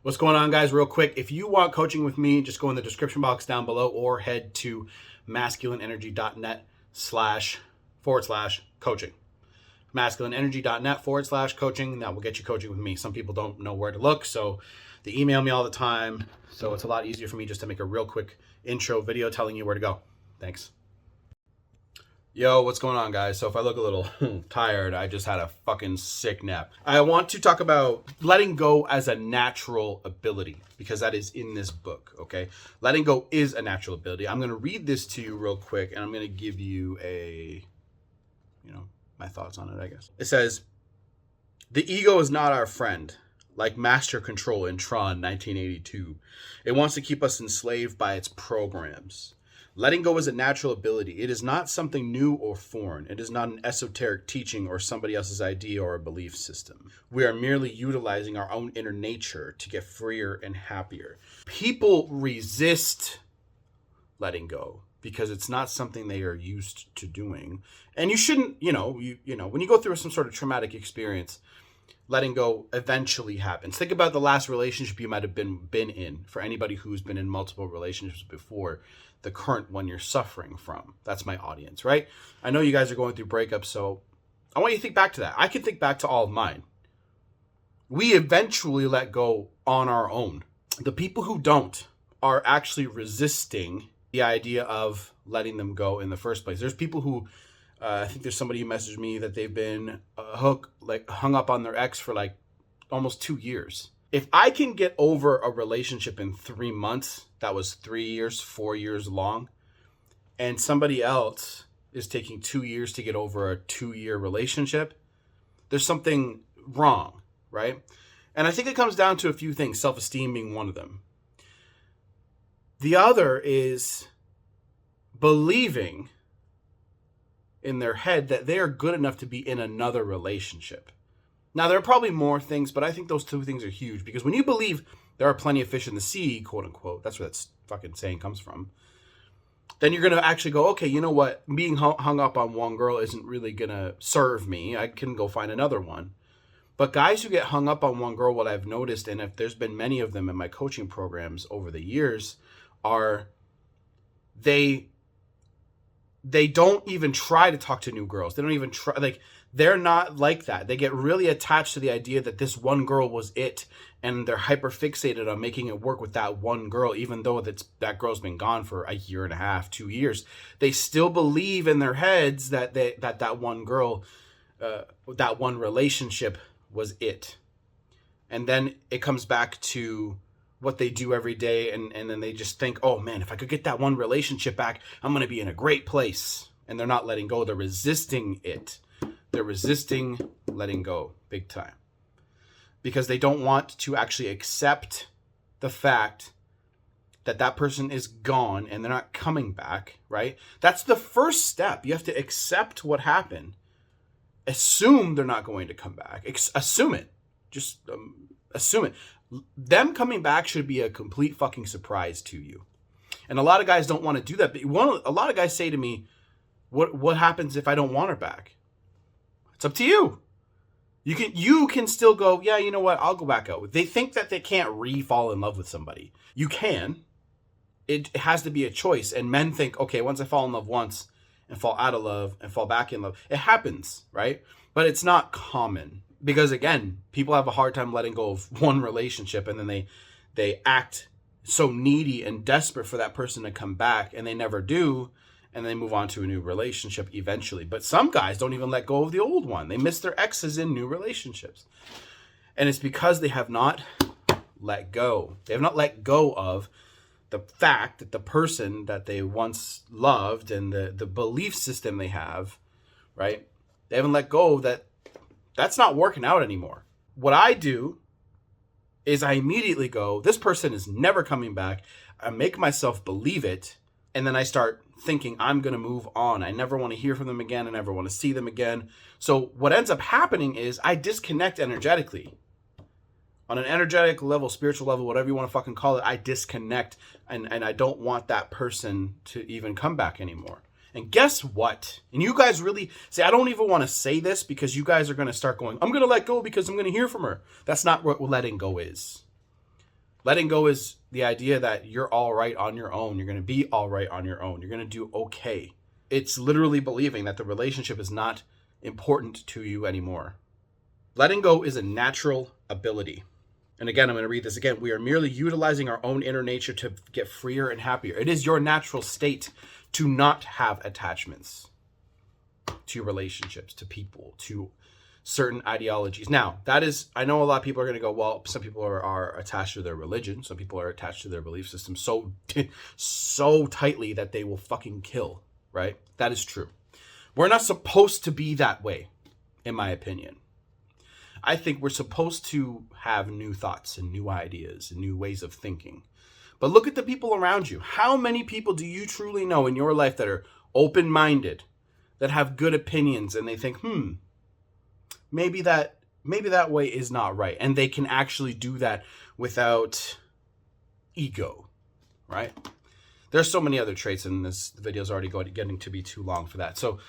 What's going on, guys? Real quick, if you want coaching with me, just go in the description box down below or head to masculineenergy.net//coaching. masculineenergy.net/coaching. That will get you coaching with me. Some people don't know where to look, so they email me all the time. So it's a lot easier for me just to make a real quick intro video telling you where to go. Thanks. Yo, what's going on, guys? So if I look a little tired, I just had a fucking sick nap. I want to talk about letting go as a natural ability, because that is in this book, okay? Letting go is a natural ability. I'm going to read this to you real quick, and I'm going to give you my thoughts on it, I guess. It says, "The ego is not our friend, like Master Control in Tron 1982. It wants to keep us enslaved by its programs. Letting go is a natural ability. It is not something new or foreign. It is not an esoteric teaching or somebody else's idea or a belief system. We are merely utilizing our own inner nature to get freer and happier." People resist letting go because it's not something they are used to doing. And you shouldn't, when you go through some sort of traumatic experience, letting go eventually happens. Think about the last relationship you might have been in, for anybody who's been in multiple relationships before the current one you're suffering from. That's my audience, right? I know you guys are going through breakups, so I want you to think back to that. I can think back to all of mine. We eventually let go on our own. The people who don't are actually resisting the idea of letting them go in the first place. There's people who, I think there's somebody who messaged me that they've been hung up on their ex for like almost 2 years. If I can get over a relationship in 3 months, that was 3 years, 4 years long, and somebody else is taking 2 years to get over a 2-year relationship, there's something wrong, right? And I think it comes down to a few things, self-esteem being one of them. The other is believing in their head that they are good enough to be in another relationship. Now, there are probably more things, but I think those two things are huge, because when you believe there are plenty of fish in the sea, quote unquote, that's where that fucking saying comes from, then you're going to actually go, okay, you know what? Being hung up on one girl isn't really going to serve me. I can go find another one. But guys who get hung up on one girl, what I've noticed, and if there's been many of them in my coaching programs over the years, are they don't even try to talk to new girls. They don't even try, they're not like that. They get really attached to the idea that this one girl was it, and they're hyper fixated on making it work with that one girl, even though that girl's been gone for a year and a half, 2 years. They still believe in their heads that that one girl, that one relationship was it. And then it comes back to what they do every day, and then they just think, oh man, if I could get that one relationship back, I'm going to be in a great place. And they're not letting go. They're resisting it. They're resisting letting go big time, because they don't want to actually accept the fact that that person is gone and they're not coming back, right? That's the first step. You have to accept what happened. Assume they're not going to come back. Assume it. Just assume it. Them coming back should be a complete fucking surprise to you. And a lot of guys don't want to do that. But a lot of guys say to me, what happens if I don't want her back? It's up to you. You can still go, yeah, you know what? I'll go back out. They think that they can't re-fall in love with somebody. You can. It has to be a choice. And men think, okay, once I fall in love once and fall out of love and fall back in love, it happens, right? But it's not common. Because again, people have a hard time letting go of one relationship, and then they act so needy and desperate for that person to come back, and they never do, and they move on to a new relationship eventually. But some guys don't even let go of the old one. They miss their exes in new relationships. And it's because they have not let go. They have not let go of the fact that the person that they once loved and the belief system they have, right? They haven't let go of that. That's not working out anymore. What I do is I immediately go, this person is never coming back. I make myself believe it. And then I start thinking, I'm going to move on. I never want to hear from them again. I never want to see them again. So what ends up happening is I disconnect energetically. On an energetic level, spiritual level, whatever you want to fucking call it, I disconnect. And I don't want that person to even come back anymore. And guess what? And you guys really say, I don't even want to say this, because you guys are going to start going, I'm going to let go because I'm going to hear from her. That's not what letting go is. Letting go is the idea that you're all right on your own. You're going to be all right on your own. You're going to do okay. It's literally believing that the relationship is not important to you anymore. Letting go is a natural ability. And again, I'm going to read this again. We are merely utilizing our own inner nature to get freer and happier. It is your natural state to not have attachments to relationships, to people, to certain ideologies. Now, that is, I know a lot of people are going to go, well, some people are attached to their religion. Some people are attached to their belief system so tightly that they will fucking kill, right? That is true. We're not supposed to be that way, in my opinion. I think we're supposed to have new thoughts and new ideas and new ways of thinking. But look at the people around you. How many people do you truly know in your life that are open-minded, that have good opinions, and they think, maybe that way is not right, and they can actually do that without ego, right? There's so many other traits, and this video is already getting to be too long for that. So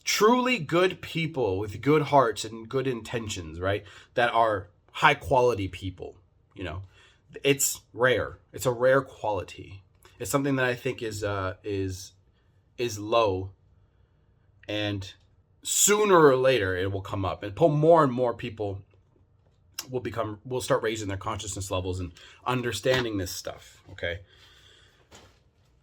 truly good people with good hearts and good intentions, right? That are high quality people, it's rare. It's a rare quality. It's something that I think is low, and sooner or later it will come up, and more and more people will start raising their consciousness levels and understanding this stuff. Okay.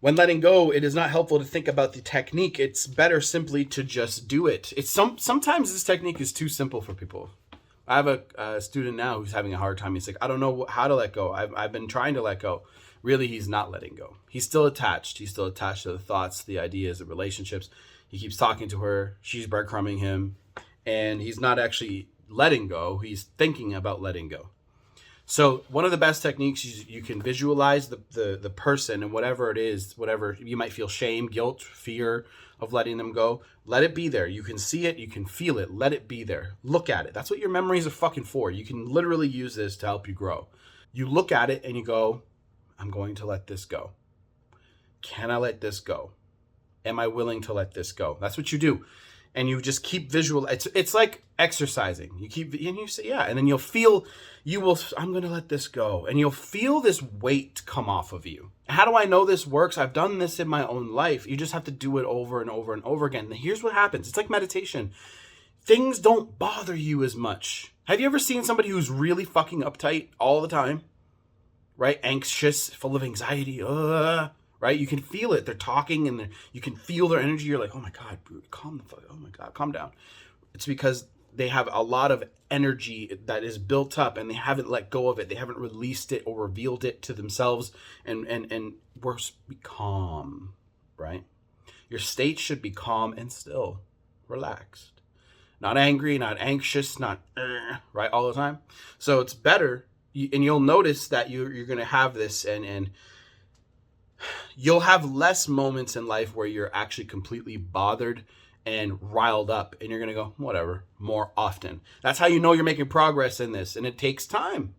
When letting go, it is not helpful to think about the technique. It's better simply to just do it. Sometimes this technique is too simple for people. I have a student now who's having a hard time. He's like, I don't know how to let go. I've been trying to let go. Really, he's not letting go. He's still attached. He's still attached to the thoughts, the ideas, the relationships. He keeps talking to her. She's breadcrumbing him. And he's not actually letting go. He's thinking about letting go. So one of the best techniques is you can visualize the person and whatever it is, whatever you might feel, shame, guilt, fear of letting them go. Let it be there. You can see it. You can feel it. Let it be there. Look at it. That's what your memories are fucking for. You can literally use this to help you grow. You look at it and you go, I'm going to let this go. Can I let this go? Am I willing to let this go? That's what you do. And you just keep visual. It's like exercising. You keep, and you say, yeah. And then I'm going to let this go. And you'll feel this weight come off of you. How do I know this works? I've done this in my own life. You just have to do it over and over and over again. And here's what happens. It's like meditation. Things don't bother you as much. Have you ever seen somebody who's really fucking uptight all the time? Right? Anxious, full of anxiety. Right? You can feel it. They're talking and you can feel their energy. You're like, oh my God, calm the fuck. Oh my God, calm down. It's because they have a lot of energy that is built up and they haven't let go of it. They haven't released it or revealed it to themselves. And we're be calm, right? Your state should be calm and still, relaxed. Not angry, not anxious, not right all the time. So it's better. And you'll notice that you're going to have this and you'll have less moments in life where you're actually completely bothered and riled up and you're going to go, whatever, more often. That's how you know you're making progress in this. And it takes time.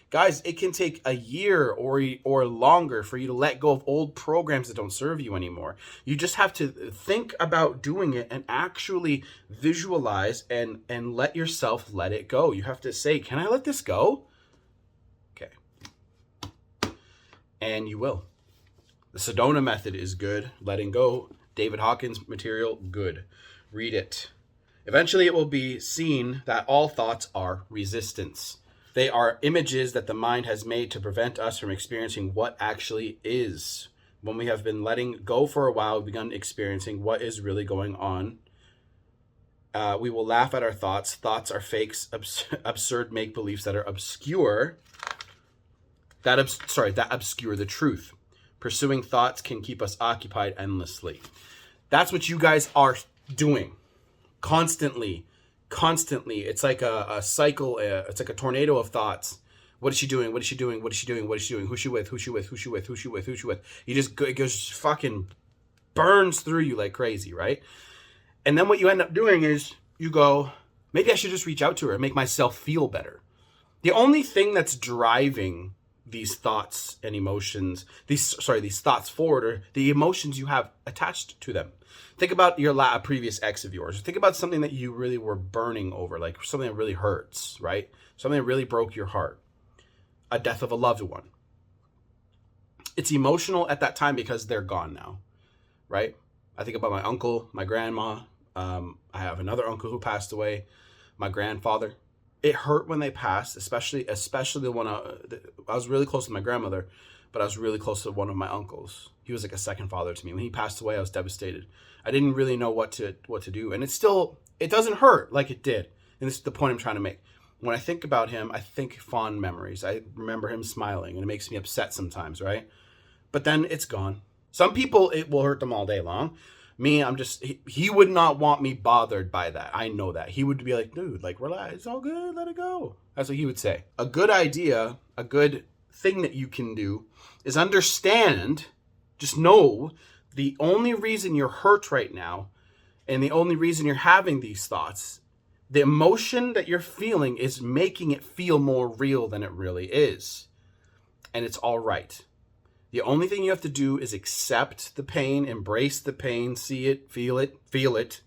Guys, it can take a year or longer for you to let go of old programs that don't serve you anymore. You just have to think about doing it and actually visualize and let yourself let it go. You have to say, can I let this go? Okay. And you will. The Sedona method is good. Letting go. David Hawkins material, good. Read it. Eventually it will be seen that all thoughts are resistance. They are images that the mind has made to prevent us from experiencing what actually is. When we have been letting go for a while, we've begun experiencing what is really going on. We will laugh at our thoughts. Thoughts are fakes, absurd make-believes that are obscure. That obscure the truth. Pursuing thoughts can keep us occupied endlessly. That's what you guys are doing. Constantly. It's like a cycle. It's like a tornado of thoughts. What is she doing? What is she doing? What is she doing? What is she doing? Who's she with? Who's she with? Who's she with? Who's she with? Who's she with? It goes fucking burns through you like crazy, right? And then what you end up doing is you go, maybe I should just reach out to her and make myself feel better. The only thing that's driving these thoughts and emotions, these thoughts forward are the emotions you have attached to them. Think about your previous ex of yours. Think about something that you really were burning over, like something that really hurts, right? Something that really broke your heart. a death of a loved one. It's emotional at that time because they're gone now, right? I think about my uncle, my grandma. I have another uncle who passed away, my grandfather. It hurt when they passed, especially the one I was really close to my grandmother, but I was really close to one of my uncles. He was like a second father to me. When he passed away, I was devastated. I didn't really know what to do, and it doesn't hurt like it did. And this is the point I'm trying to make. When I think about him, I think fond memories. I remember him smiling, and it makes me upset sometimes, right? But then it's gone. Some people, it will hurt them all day long. Me, he would not want me bothered by that. I know that. He would be like, dude, like, relax, it's all good, let it go. That's what he would say. A good idea, a good thing that you can do is understand, just know the only reason you're hurt right now and the only reason you're having these thoughts, the emotion that you're feeling is making it feel more real than it really is. And it's all right. The only thing you have to do is accept the pain, embrace the pain, see it, feel it.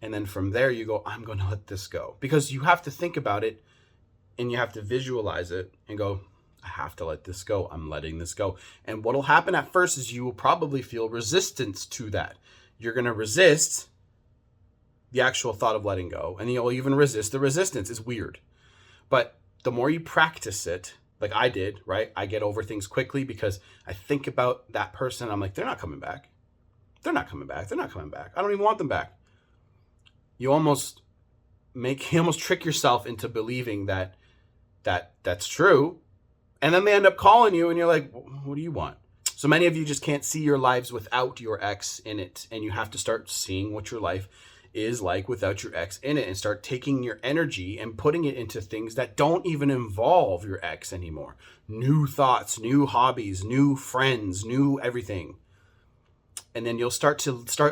And then from there you go, I'm going to let this go. Because you have to think about it and you have to visualize it and go, I have to let this go. I'm letting this go. And what'll happen at first is you will probably feel resistance to that. You're going to resist the actual thought of letting go. And you'll even resist the resistance. It's weird. But the more you practice it, like I did, right? I get over things quickly because I think about that person. I'm like, they're not coming back. They're not coming back. They're not coming back. I don't even want them back. You almost trick yourself into believing that's true. And then they end up calling you and you're like, what do you want? So many of you just can't see your lives without your ex in it. And you have to start seeing what your life is like without your ex in it and start taking your energy and putting it into things that don't even involve your ex anymore. New thoughts, new hobbies, new friends, new everything. And then you'll start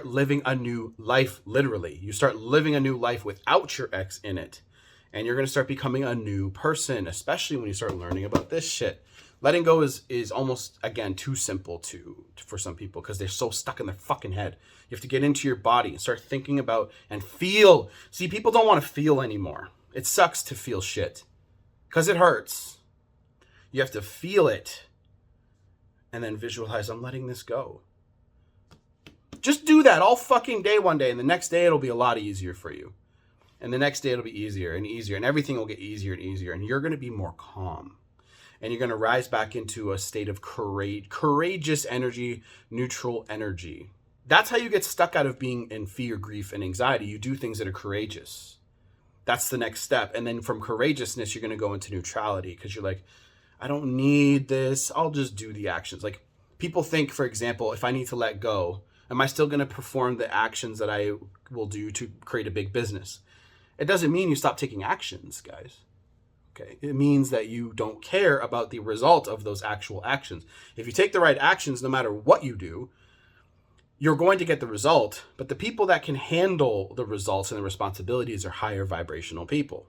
living a new life, literally. You start living a new life without your ex in it. And you're going to start becoming a new person, especially when you start learning about this shit. Letting go is almost, again, too simple for some people because they're so stuck in their fucking head. You have to get into your body and start thinking about and feel. See, people don't want to feel anymore. It sucks to feel shit because it hurts. You have to feel it and then visualize, I'm letting this go. Just do that all fucking day one day, and the next day it'll be a lot easier for you. And the next day it'll be easier and easier, and everything will get easier and easier, and you're going to be more calm. And you're going to rise back into a state of courageous energy, neutral energy. That's how you get stuck out of being in fear, grief, and anxiety. You do things that are courageous. That's the next step. And then from courageousness, you're going to go into neutrality because you're like, I don't need this. I'll just do the actions. Like people think, for example, if I need to let go, am I still going to perform the actions that I will do to create a big business? It doesn't mean you stop taking actions, guys. Okay, it means that you don't care about the result of those actual actions. If you take the right actions, no matter what you do, you're going to get the result. But the people that can handle the results and the responsibilities are higher vibrational people.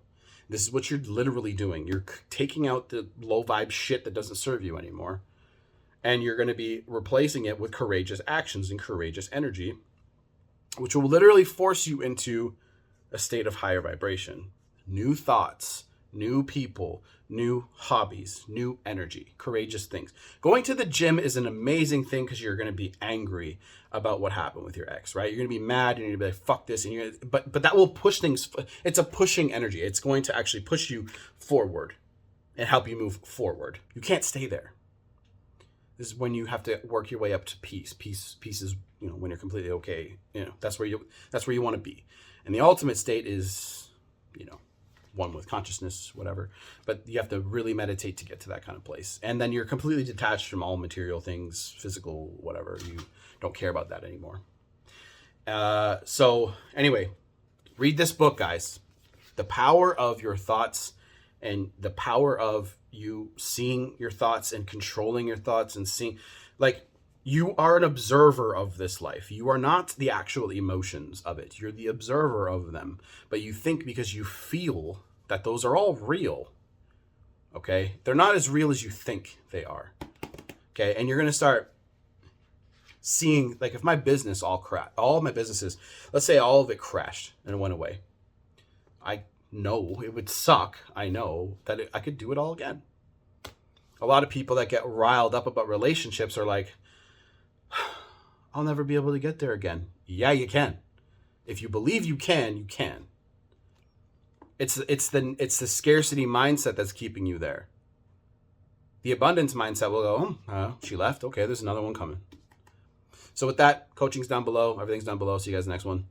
This is what you're literally doing. You're taking out the low vibe shit that doesn't serve you anymore. And you're going to be replacing it with courageous actions and courageous energy, which will literally force you into a state of higher vibration. New thoughts, new people, new hobbies, new energy, courageous things. Going to the gym is an amazing thing because you're going to be angry about what happened with your ex, right? You're going to be mad and you're going to be like, fuck this. And but that will push things. It's a pushing energy. It's going to actually push you forward and help you move forward. You can't stay there. This is when you have to work your way up to peace. Peace is, when you're completely okay. That's where you want to be. And the ultimate state is, one with consciousness, whatever. But you have to really meditate to get to that kind of place. And then you're completely detached from all material things, physical, whatever. You don't care about that anymore. So anyway, read this book, guys. The power of your thoughts and the power of you seeing your thoughts and controlling your thoughts and seeing, like, you are an observer of this life. You are not the actual emotions of it. You're the observer of them. But you think because you feel that those are all real. Okay? They're not as real as you think they are. Okay? And you're going to start seeing, like, if my business all my businesses, let's say all of it crashed and it went away. No, it would suck. I know that I could do it all again. A lot of people that get riled up about relationships are like, I'll never be able to get there again. Yeah, you can. If you believe you can, you can. It's the scarcity mindset that's keeping you there. The abundance mindset will go, she left. Okay, there's another one coming. So with that, coaching's down below. Everything's down below. See you guys next one.